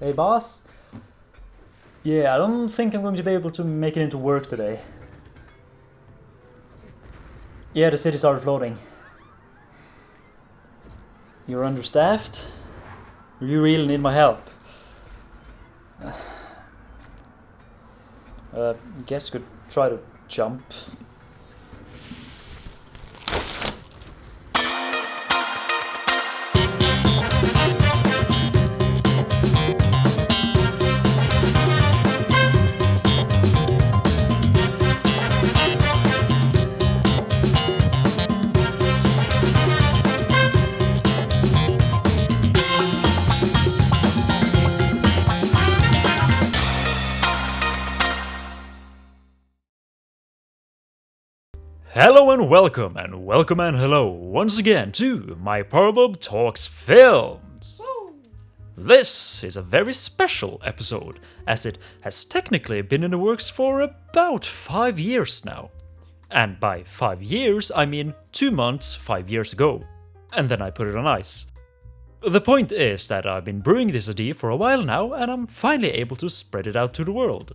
Hey boss? Yeah, I don't think I'm going to be able to make it into work today. Yeah, the city started flooding. You're understaffed? You really need my help. Guess you could try to jump. Hello and welcome and hello once again to Mypowerbob Talks Films. This is a very special episode, as it has technically been in the works for about 5 years now. And by 5 years, I mean 2 months 5 years ago. And then I put it on ice. The point is that I've been brewing this idea for a while now, and I'm finally able to spread it out to the world.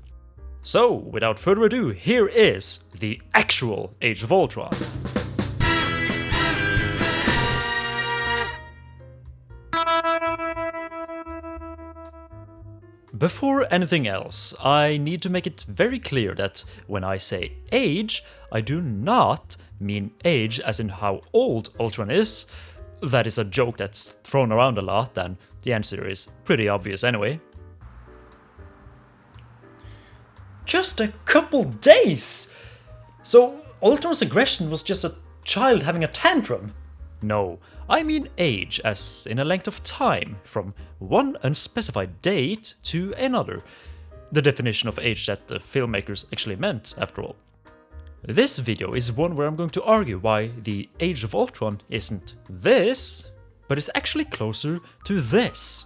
So, without further ado, here is the actual Age of Ultron. Before anything else, I need to make it very clear that when I say age, I do not mean age as in how old Ultron is. That is a joke that's thrown around a lot, and the answer is pretty obvious anyway. Just a couple days! So Ultron's aggression was just a child having a tantrum? No, I mean age as in a length of time, from one unspecified date to another. The definition of age that the filmmakers actually meant, after all. This video is one where I'm going to argue why the Age of Ultron isn't this, but is actually closer to this.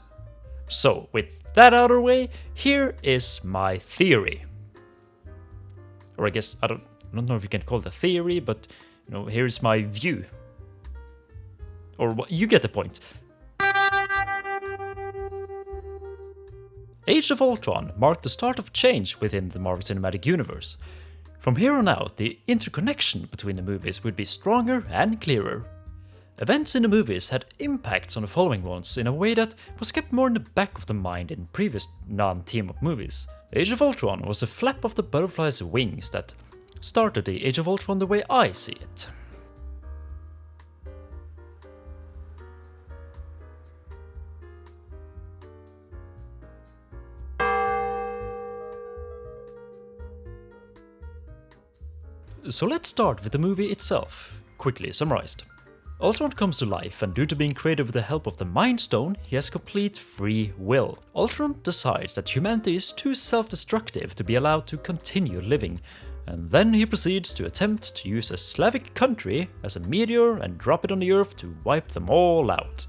So, with that out of the way, here is my theory. Or I guess, I don't know if you can call it a theory, but, here's my view. Or you get the point. Age of Ultron marked the start of change within the Marvel Cinematic Universe. From here on out, the interconnection between the movies would be stronger and clearer. Events in the movies had impacts on the following ones in a way that was kept more in the back of the mind in previous non-team-up movies. Age of Ultron was the flap of the butterfly's wings that started the Age of Ultron the way I see it. So let's start with the movie itself, quickly summarized. Ultron comes to life, and due to being created with the help of the Mind Stone, he has complete free will. Ultron decides that humanity is too self-destructive to be allowed to continue living, and then he proceeds to attempt to use a Slavic country as a meteor and drop it on the Earth to wipe them all out.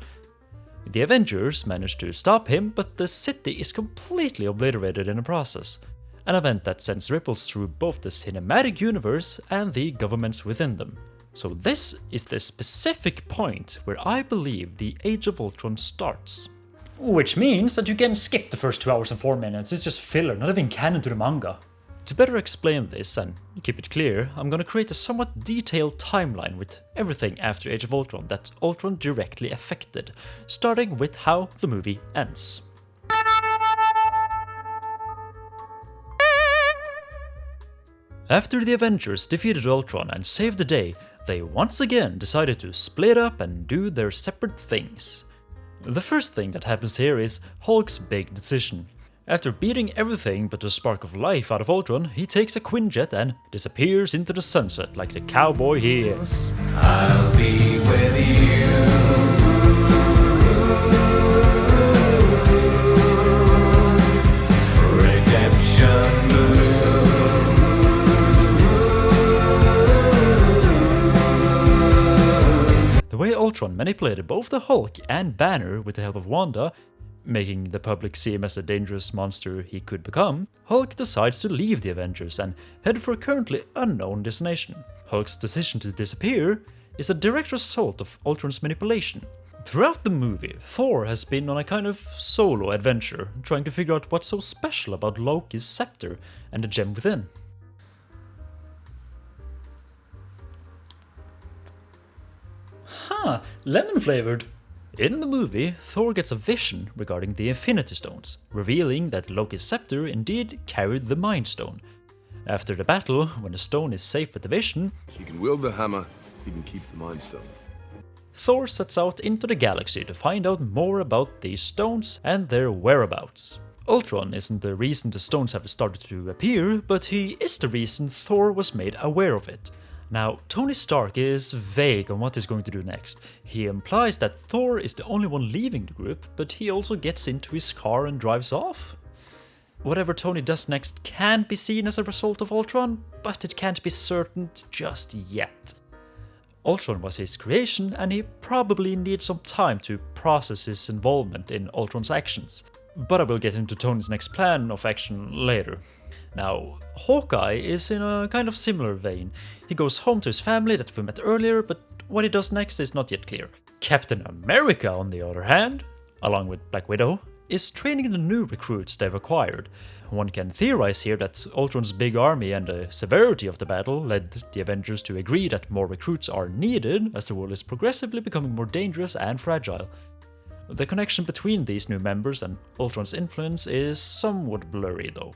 The Avengers manage to stop him, but the city is completely obliterated in the process, an event that sends ripples through both the cinematic universe and the governments within them. So this is the specific point where I believe the Age of Ultron starts. Which means that you can skip the first 2 hours and 4 minutes, it's just filler, not even canon to the manga. To better explain this and keep it clear, I'm gonna create a somewhat detailed timeline with everything after Age of Ultron that Ultron directly affected, starting with how the movie ends. After the Avengers defeated Ultron and saved the day, they once again decided to split up and do their separate things. The first thing that happens here is Hulk's big decision. After beating everything but the spark of life out of Ultron, he takes a Quinjet and disappears into the sunset like the cowboy he is. I'll be with you. Redemption blue. The way Ultron manipulated both the Hulk and Banner with the help of Wanda, making the public see him as the dangerous monster he could become, Hulk decides to leave the Avengers and head for a currently unknown destination. Hulk's decision to disappear is a direct result of Ultron's manipulation. Throughout the movie, Thor has been on a kind of solo adventure, trying to figure out what's so special about Loki's scepter and the gem within. Lemon flavored. In the movie, Thor gets a vision regarding the Infinity Stones, revealing that Loki's scepter indeed carried the Mind Stone. After the battle, when the stone is safe with the vision, He can wield the hammer, he can keep the Mind Stone. Thor sets out into the galaxy to find out more about these stones and their whereabouts. Ultron isn't the reason the stones have started to appear, but he is the reason Thor was made aware of it. Now, Tony Stark is vague on what he's going to do next. He implies that Thor is the only one leaving the group, but he also gets into his car and drives off. Whatever Tony does next can be seen as a result of Ultron, but it can't be certain just yet. Ultron was his creation, and he probably needs some time to process his involvement in Ultron's actions. But I will get into Tony's next plan of action later. Now, Hawkeye is in a kind of similar vein. He goes home to his family that we met earlier, but what he does next is not yet clear. Captain America, on the other hand, along with Black Widow, is training the new recruits they've acquired. One can theorize here that Ultron's big army and the severity of the battle led the Avengers to agree that more recruits are needed as the world is progressively becoming more dangerous and fragile. The connection between these new members and Ultron's influence is somewhat blurry though.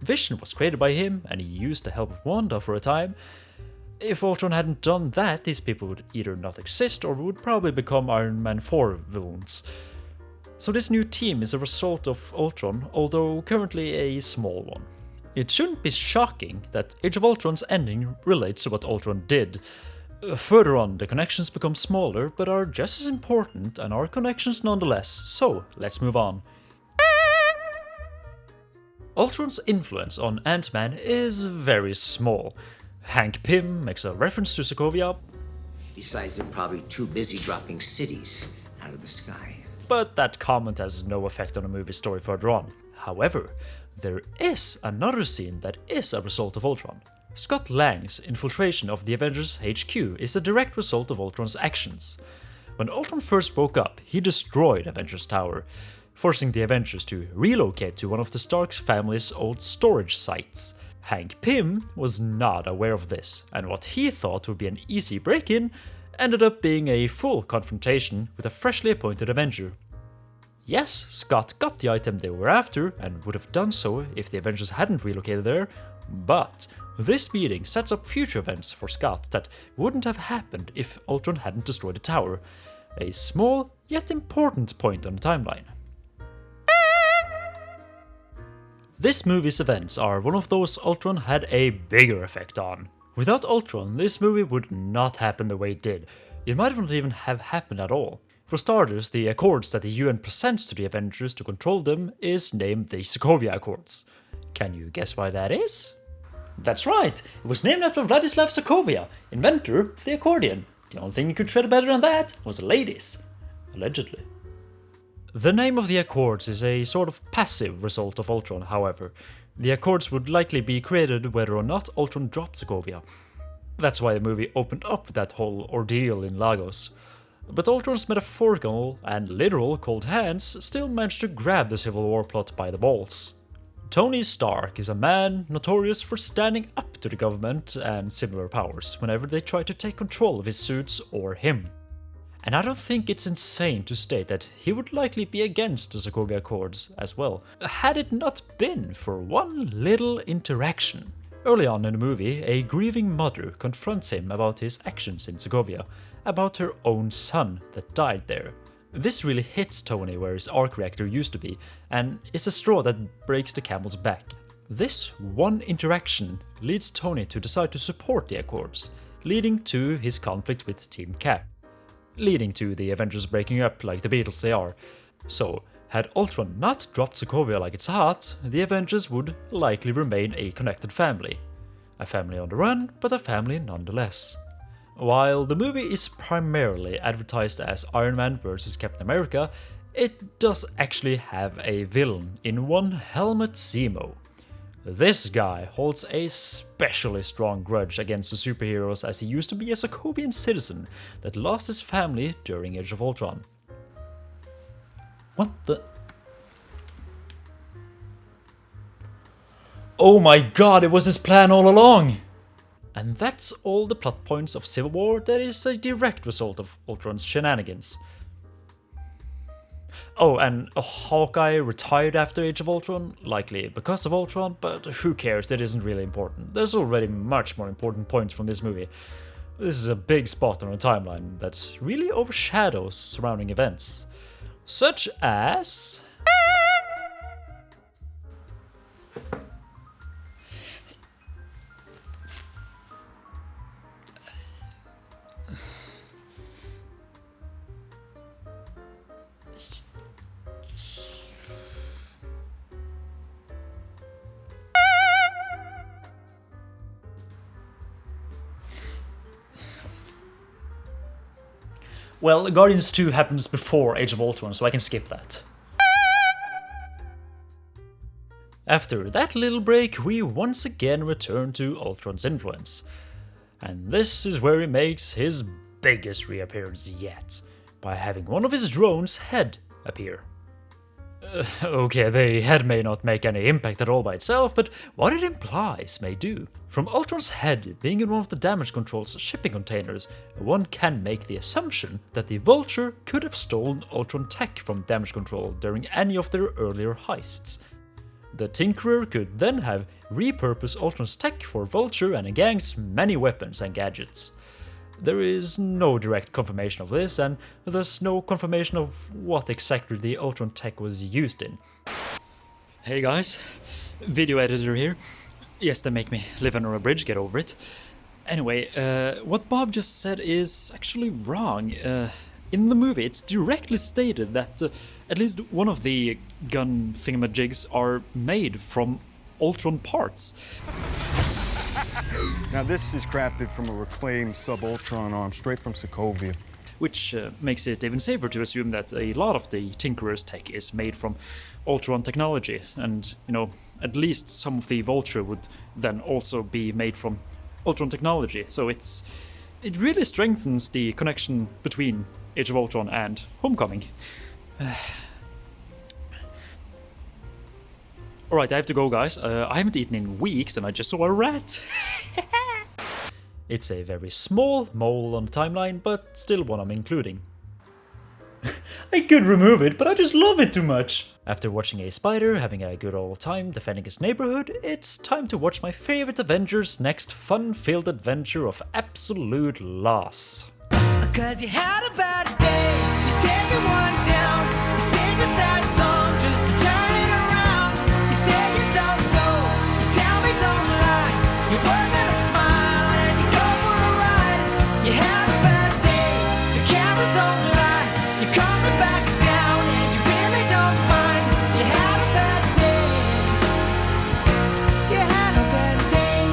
Vision was created by him, and he used the help of Wanda for a time. If Ultron hadn't done that, these people would either not exist or would probably become Iron Man 4 villains. So this new team is a result of Ultron, although currently a small one. It shouldn't be shocking that Age of Ultron's ending relates to what Ultron did. Further on, the connections become smaller, but are just as important and are connections nonetheless, so let's move on. Ultron's influence on Ant-Man is very small. Hank Pym makes a reference to Sokovia, Besides, they're probably too busy dropping cities out of the sky. but that comment has no effect on the movie's story further on. However, there is another scene that is a result of Ultron. Scott Lang's infiltration of the Avengers HQ is a direct result of Ultron's actions. When Ultron first woke up, he destroyed Avengers Tower, forcing the Avengers to relocate to one of the Stark family's old storage sites. Hank Pym was not aware of this, and what he thought would be an easy break-in ended up being a full confrontation with a freshly appointed Avenger. Yes, Scott got the item they were after, and would have done so if the Avengers hadn't relocated there, but this meeting sets up future events for Scott that wouldn't have happened if Ultron hadn't destroyed the tower. A small, yet important point on the timeline. This movie's events are one of those Ultron had a bigger effect on. Without Ultron, this movie would not happen the way it did. It might not even have happened at all. For starters, the Accords that the UN presents to the Avengers to control them is named the Sokovia Accords. Can you guess why that is? That's right, it was named after Vladislav Sokovia, inventor of the accordion. The only thing you could shred better than that was ladies. Allegedly. The name of the Accords is a sort of passive result of Ultron, however. The Accords would likely be created whether or not Ultron dropped Sokovia. That's why the movie opened up with that whole ordeal in Lagos. But Ultron's metaphorical and literal cold hands still managed to grab the Civil War plot by the balls. Tony Stark is a man notorious for standing up to the government and similar powers whenever they try to take control of his suits or him. And I don't think it's insane to state that he would likely be against the Sokovia Accords as well, had it not been for one little interaction. Early on in the movie, a grieving mother confronts him about his actions in Sokovia, about her own son that died there. This really hits Tony where his arc reactor used to be, and is a straw that breaks the camel's back. This one interaction leads Tony to decide to support the Accords, leading to his conflict with Team Cap, leading to the Avengers breaking up like the Beatles they are. So, had Ultron not dropped Sokovia like it's hot, the Avengers would likely remain a connected family. A family on the run, but a family nonetheless. While the movie is primarily advertised as Iron Man vs Captain America, it does actually have a villain in one Helmut Zemo. This guy holds a especially strong grudge against the superheroes as he used to be a Sokovian citizen that lost his family during Age of Ultron. What the? Oh my god, it was his plan all along! And that's all the plot points of Civil War that is a direct result of Ultron's shenanigans. Oh, and Hawkeye retired after Age of Ultron, likely because of Ultron, but who cares, it isn't really important. There's already much more important points from this movie. This is a big spot on a timeline that really overshadows surrounding events. Such as... Well, Guardians 2 happens before Age of Ultron, so I can skip that. After that little break, we once again return to Ultron's influence. And this is where he makes his biggest reappearance yet, by having one of his drones' head appear. Okay, the head may not make any impact at all by itself, but what it implies may do. From Ultron's head being in one of the damage control's shipping containers, one can make the assumption that the Vulture could have stolen Ultron tech from damage control during any of their earlier heists. The Tinkerer could then have repurposed Ultron's tech for Vulture and the gang's many weapons and gadgets. There is no direct confirmation of this, and thus no confirmation of what exactly the Ultron tech was used in. Hey guys, video editor here. Yes, they make me live under a bridge, get over it. Anyway, what Bob just said is actually wrong. In the movie, it's directly stated that at least one of the gun thingamajigs are made from Ultron parts. Now this is crafted from a reclaimed sub-Ultron arm straight from Sokovia. Which makes it even safer to assume that a lot of the Tinkerer's tech is made from Ultron technology, and, you know, at least some of the Vulture would then also be made from Ultron technology, so it really strengthens the connection between Age of Ultron and Homecoming. Alright, I have to go, guys. I haven't eaten in weeks and I just saw a rat. It's a very small mole on the timeline, but still one I'm including. I could remove it, but I just love it too much. After watching a spider having a good old time defending his neighborhood, it's time to watch my favorite Avengers' next fun-filled adventure of absolute loss. Cause you had a bad day, you take it one down, you sing a sad song just to turn it around. You say you don't know, you tell me don't lie, you work on a smile and you go for a ride. You had a bad day, the camera don't lie, you're coming back down and you really don't mind. You had a bad day, you had a bad day.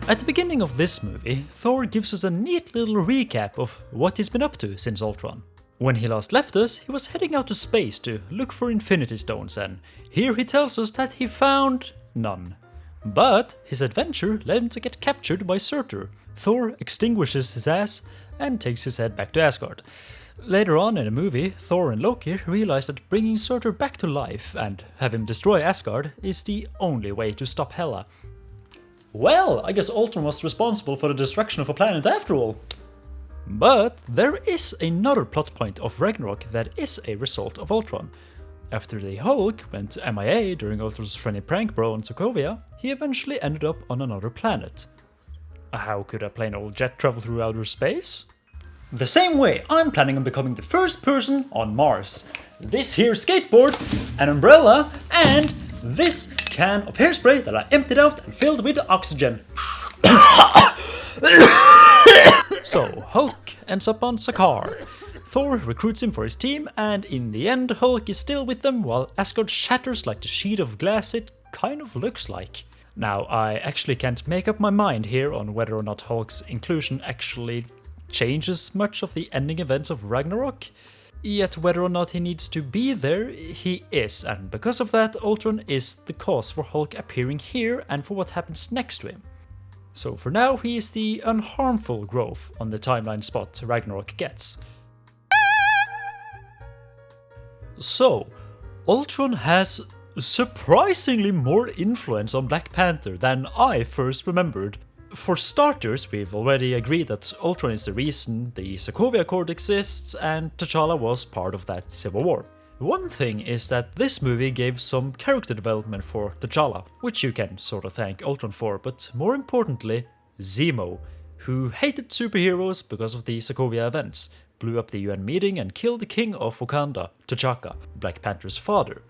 At the beginning of this movie, Thor gives us a neat little recap of what he's been up to since Ultron. When he last left us, he was heading out to space to look for Infinity Stones, and here he tells us that he found none. But his adventure led him to get captured by Surtur. Thor extinguishes his ass and takes his head back to Asgard. Later on in the movie, Thor and Loki realize that bringing Surtur back to life and have him destroy Asgard is the only way to stop Hela. Well, I guess Ultron was responsible for the destruction of a planet after all. But there is another plot point of Ragnarok that is a result of Ultron. After the Hulk went MIA during Ultron's friendly prank bro on Sokovia, he eventually ended up on another planet. How could a plain old jet travel through outer space? The same way I'm planning on becoming the first person on Mars. This here skateboard, an umbrella, and this can of hairspray that I emptied out and filled with oxygen. So, Hulk ends up on Sakaar. Thor recruits him for his team, and in the end, Hulk is still with them while Asgard shatters like the sheet of glass it kind of looks like. Now, I actually can't make up my mind here on whether or not Hulk's inclusion actually changes much of the ending events of Ragnarok. Yet whether or not he needs to be there, he is, and because of that, Ultron is the cause for Hulk appearing here and for what happens next to him. So for now, he is the unharmful growth on the timeline spot Ragnarok gets. So, Ultron has surprisingly more influence on Black Panther than I first remembered. For starters, we've already agreed that Ultron is the reason the Sokovia Accord exists, and T'Challa was part of that civil war. One thing is that this movie gave some character development for T'Challa, which you can sort of thank Ultron for, but more importantly, Zemo, who hated superheroes because of the Sokovia events, blew up the UN meeting and killed the king of Wakanda, T'Chaka, Black Panther's father.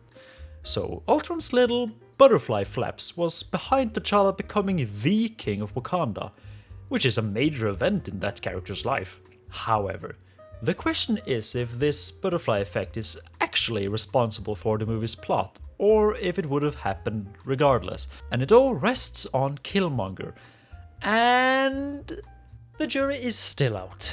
So Ultron's little butterfly flaps was behind T'Challa becoming the king of Wakanda, which is a major event in that character's life. However, the question is if this butterfly effect is actually responsible for the movie's plot, or if it would have happened regardless, and it all rests on Killmonger. And the jury is still out.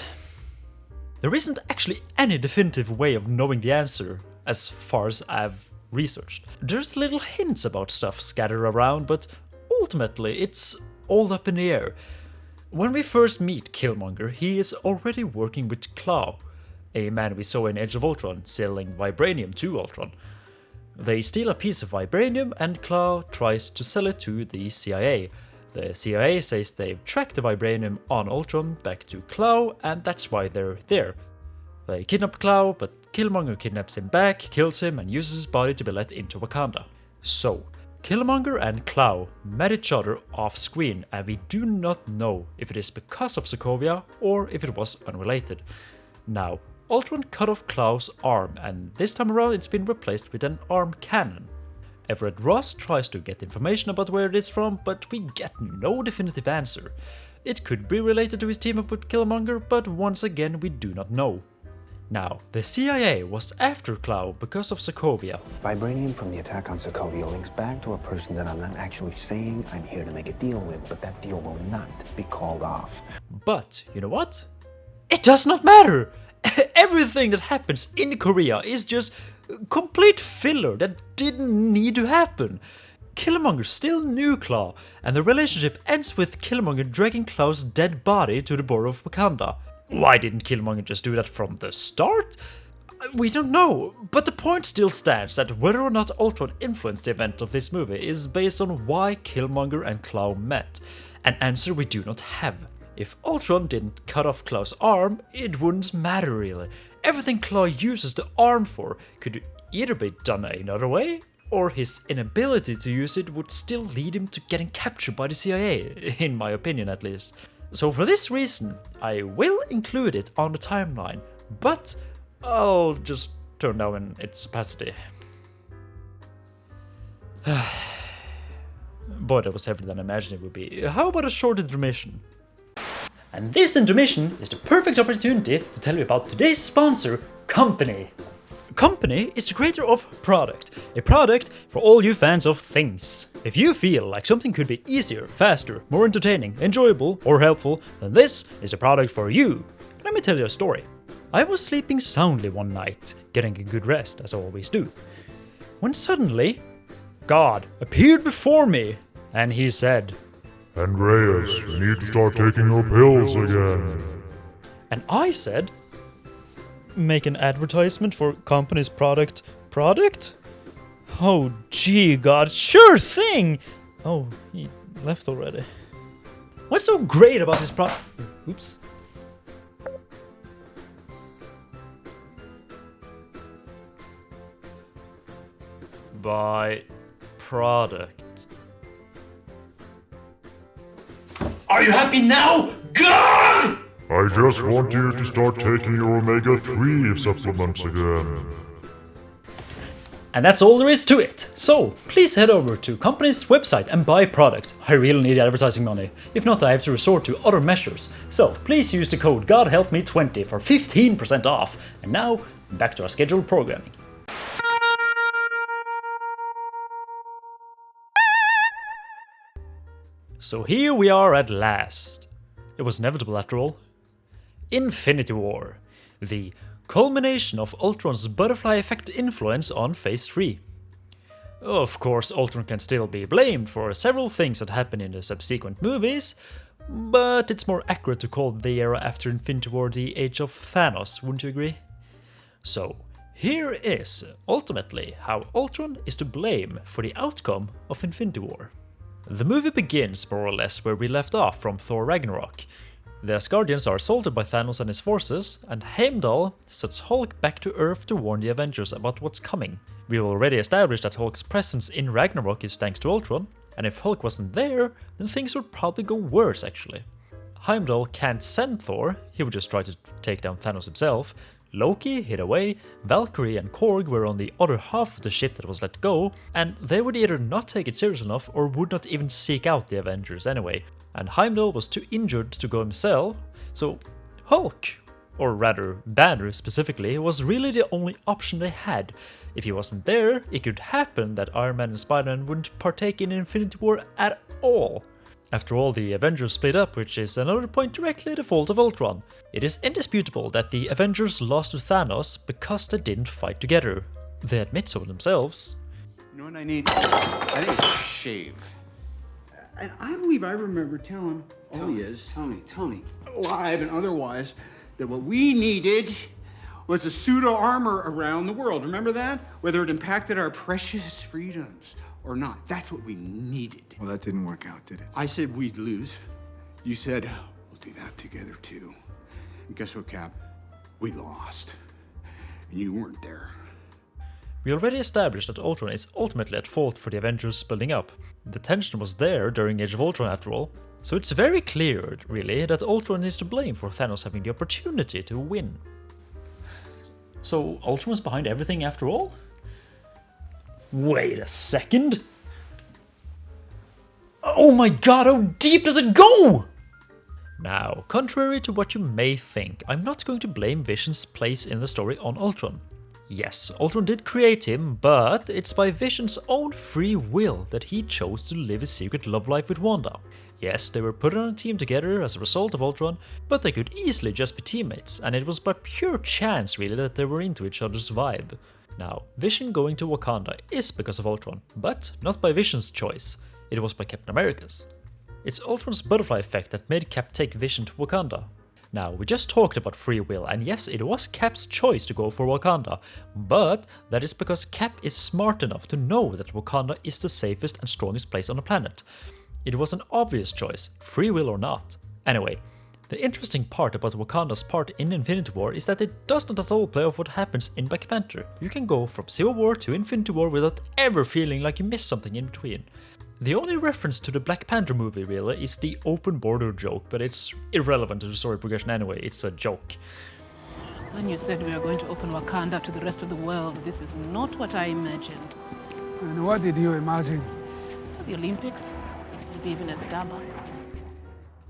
There isn't actually any definitive way of knowing the answer, as far as I've researched. There's little hints about stuff scattered around, but ultimately it's all up in the air. When we first meet Killmonger, he is already working with Klaw, a man we saw in Age of Ultron selling vibranium to Ultron. They steal a piece of vibranium and Klaw tries to sell it to the CIA. The CIA says they've tracked the vibranium on Ultron back to Klaw, and that's why they're there. They kidnap Klaw, but Killmonger kidnaps him back, kills him, and uses his body to be let into Wakanda. So, Killmonger and Klaw met each other off-screen, and we do not know if it is because of Sokovia or if it was unrelated. Now, Ultron cut off Klaw's arm, and this time around it's been replaced with an arm cannon. Everett Ross tries to get information about where it is from, but we get no definitive answer. It could be related to his team-up with Killmonger, but once again we do not know. Now, the CIA was after Klaw because of Sokovia. Vibranium from the attack on Sokovia links back to a person that I'm not actually saying I'm here to make a deal with, but that deal will not be called off. But, you know what? It does not matter! Everything that happens in Korea is just complete filler that didn't need to happen. Killmonger still knew Klaw, and the relationship ends with Killmonger dragging Klaw's dead body to the border of Wakanda. Why didn't Killmonger just do that from the start? We don't know, but the point still stands that whether or not Ultron influenced the event of this movie is based on why Killmonger and Klaw met, an answer we do not have. If Ultron didn't cut off Klaw's arm, it wouldn't matter really. Everything Klaw uses the arm for could either be done another way, or his inability to use it would still lead him to getting captured by the CIA, in my opinion at least. So for this reason, I will include it on the timeline, but I'll just turn down its opacity. Boy, that was heavier than I imagined it would be. How about a short intermission? And this intermission is the perfect opportunity to tell you about today's sponsor, Company. Company is the creator of Product, a product for all you fans of things. If you feel like something could be easier, faster, more entertaining, enjoyable, or helpful, then this is the product for you. Let me tell you a story. I was sleeping soundly one night, getting a good rest as I always do, when suddenly, God appeared before me, and he said, Andreas, you need to start taking your pills again. And I said, make an advertisement for company's product? Oh gee God, sure thing! Oh, he left already. What's so great about this Oops. Buy product. Are you happy now? God! I just want you to start taking your omega-3 supplements again. And that's all there is to it. So, please head over to company's website and buy product. I really need advertising money. If not, I have to resort to other measures. So, please use the code GodHelpMe20 for 15% off. And now, back to our scheduled programming. So here we are at last. It was inevitable after all. Infinity War, the culmination of Ultron's butterfly effect influence on Phase 3. Of course, Ultron can still be blamed for several things that happen in the subsequent movies, but it's more accurate to call the era after Infinity War the Age of Thanos, wouldn't you agree? So, Here is, ultimately, how Ultron is to blame for the outcome of Infinity War. The movie begins more or less where we left off from Thor Ragnarok. The Asgardians are assaulted by Thanos and his forces, and Heimdall sets Hulk back to Earth to warn the Avengers about what's coming. We already established that Hulk's presence in Ragnarok is thanks to Ultron, and if Hulk wasn't there, then things would probably go worse actually. Heimdall can't send Thor, he would just try to take down Thanos himself. Loki hid away, Valkyrie and Korg were on the other half of the ship that was let go, and they would either not take it serious enough or would not even seek out the Avengers anyway. And Heimdall was too injured to go himself, so Hulk, or rather Banner specifically, was really the only option they had. If he wasn't there, it could happen that Iron Man and Spider-Man wouldn't partake in Infinity War at all. After all, the Avengers split up, which is another point directly the fault of Ultron. It is indisputable that the Avengers lost to Thanos because they didn't fight together. They admit so themselves. You know what I need? I need a shave. And I believe I remember telling Tony, alive and otherwise, that what we needed was a suit of armor around the world. Remember that? Whether it impacted our precious freedoms or not. That's what we needed. Well, that didn't work out, did it? I said we'd lose. You said, we'll do that together too. And guess what, Cap? We lost. And you weren't there. We already established that Ultron is ultimately at fault for the Avengers splitting up. The tension was there during Age of Ultron after all, so it's very clear, really, that Ultron is to blame for Thanos having the opportunity to win. So Ultron was behind everything after all? Wait a second! Oh my god, how deep does it go?! Now, contrary to what you may think, I'm not going to blame Vision's place in the story on Ultron. Yes, Ultron did create him, but it's by Vision's own free will that he chose to live his secret love life with Wanda. Yes, they were put on a team together as a result of Ultron, but they could easily just be teammates, and it was by pure chance really that they were into each other's vibe. Now, Vision going to Wakanda is because of Ultron, but not by Vision's choice, it was by Captain America's. It's Ultron's butterfly effect that made Cap take Vision to Wakanda. Now, we just talked about free will, and yes, it was Cap's choice to go for Wakanda, but that is because Cap is smart enough to know that Wakanda is the safest and strongest place on the planet. It was an obvious choice, free will or not. Anyway, the interesting part about Wakanda's part in Infinity War is that it does not at all play off what happens in Black Panther. You can go from Civil War to Infinity War without ever feeling like you missed something in between. The only reference to the Black Panther movie really is the open border joke, but it's irrelevant to the story progression anyway, it's a joke. When you said we were going to open Wakanda to the rest of the world, this is not what I imagined. And what did you imagine? The Olympics, maybe even a Starbucks.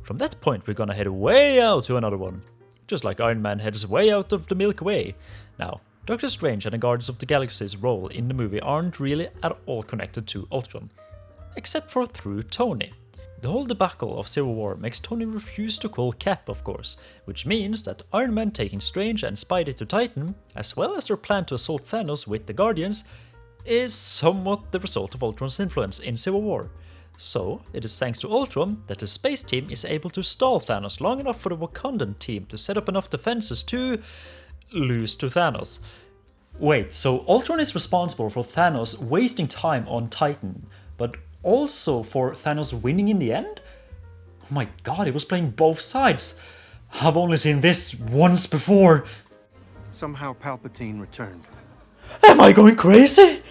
From that point we're gonna head way out to another one, just like Iron Man heads way out of the Milky Way. Now, Doctor Strange and the Guardians of the Galaxy's role in the movie aren't really at all connected to Ultron, except for through Tony. The whole debacle of Civil War makes Tony refuse to call Cap, of course, which means that Iron Man taking Strange and Spidey to Titan, as well as their plan to assault Thanos with the Guardians, is somewhat the result of Ultron's influence in Civil War. So, it is thanks to Ultron that the space team is able to stall Thanos long enough for the Wakandan team to set up enough defenses to lose to Thanos. Wait, so Ultron is responsible for Thanos wasting time on Titan, but also for Thanos winning in the end? Oh my god, he was playing both sides. I've only seen this once before. Somehow Palpatine returned. Am I going crazy?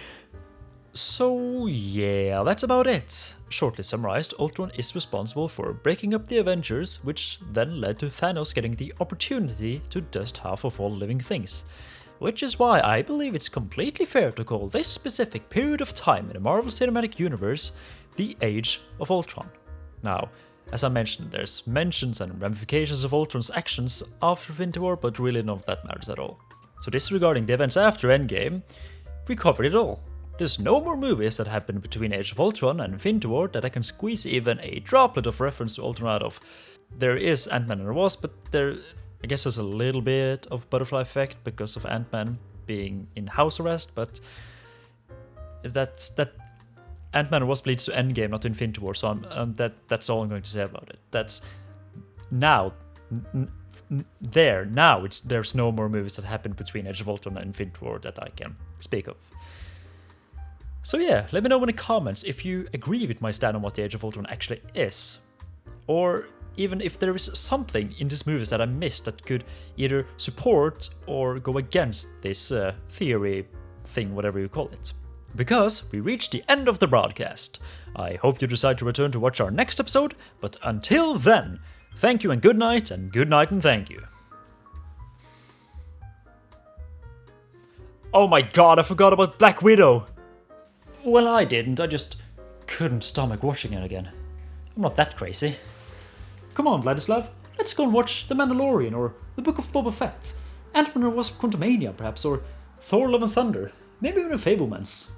So yeah, that's about it. Shortly summarized, Ultron is responsible for breaking up the Avengers, which then led to Thanos getting the opportunity to dust half of all living things. Which is why I believe it's completely fair to call this specific period of time in the Marvel Cinematic Universe the Age of Ultron. Now, as I mentioned, there's mentions and ramifications of Ultron's actions after Infinity War, but really none of that matters at all. So disregarding the events after Endgame, we covered it all. There's no more movies that happen between Age of Ultron and Infinity War that I can squeeze even a droplet of reference to Ultron out of. There is Ant-Man and the Wasp, but there, I guess there's a little bit of butterfly effect because of Ant-Man being in house arrest, but that Ant-Man and Wasp leads to Endgame, not to Infinity War, so that's all I'm going to say about it. That's now there's no more movies that happened between Age of Ultron and Infinity War that I can speak of. So yeah, let me know in the comments if you agree with my stand on what the Age of Ultron actually is. Or even if there is something in these movies that I missed that could either support or go against this theory thing, whatever you call it. Because we reached the end of the broadcast. I hope you decide to return to watch our next episode, but until then, thank you and good night and thank you. Oh my god, I forgot about Black Widow! Well, I didn't, I just couldn't stomach watching it again. I'm not that crazy. Come on, Vladislav, let's go and watch The Mandalorian or The Book of Boba Fett, Ant-Man and the Wasp: Quantumania perhaps, or Thor: Love and Thunder, maybe even The Fablemans.